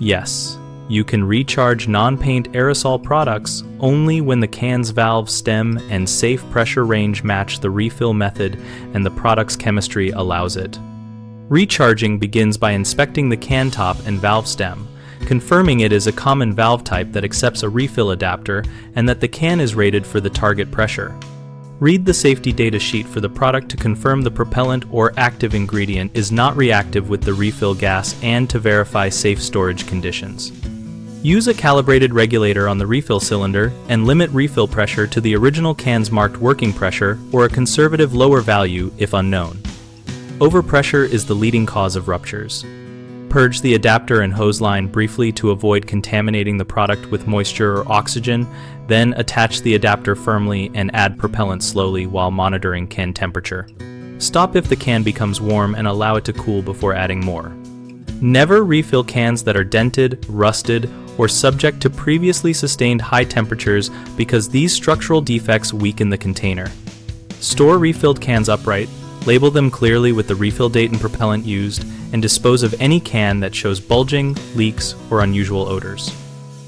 Yes, you can recharge non-paint aerosol products only when the can's valve stem and safe pressure range match the refill method and the product's chemistry allows it. Recharging begins by inspecting the can top and valve stem, confirming it is a common valve type that accepts a refill adapter and that the can is rated for the target pressure. Read the safety data sheet for the product to confirm the propellant or active ingredient is not reactive with the refill gas and to verify safe storage conditions. Use a calibrated regulator on the refill cylinder and limit refill pressure to the original can's marked working pressure or a conservative lower value if unknown. Overpressure is the leading cause of ruptures. Purge the adapter and hose line briefly to avoid contaminating the product with moisture or oxygen, then attach the adapter firmly and add propellant slowly while monitoring can temperature. Stop if the can becomes warm and allow it to cool before adding more. Never refill cans that are dented, rusted, or subject to previously sustained high temperatures because these structural defects weaken the container. Store refilled cans upright, label them clearly with the refill date and propellant used, and dispose of any can that shows bulging, leaks, or unusual odors.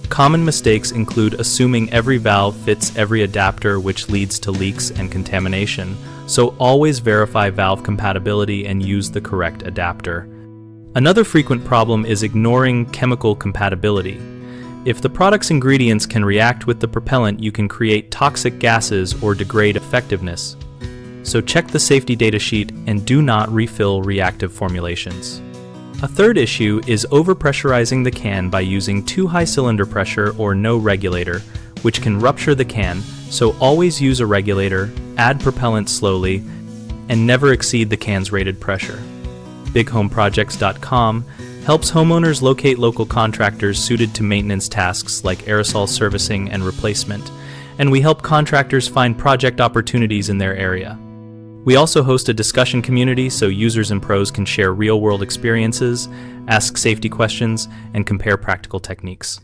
Common mistakes include assuming every valve fits every adapter, which leads to leaks and contamination, so always verify valve compatibility and use the correct adapter. Another frequent problem is ignoring chemical compatibility. If the product's ingredients can react with the propellant, you can create toxic gases or degrade effectiveness. So check the safety data sheet and do not refill reactive formulations. A third issue is overpressurizing the can by using too high cylinder pressure or no regulator, which can rupture the can, so always use a regulator, add propellant slowly, and never exceed the can's rated pressure. BigHomeProjects.com helps homeowners locate local contractors suited to maintenance tasks like aerosol servicing and replacement, and we help contractors find project opportunities in their area. We also host a discussion community so users and pros can share real-world experiences, ask safety questions, and compare practical techniques.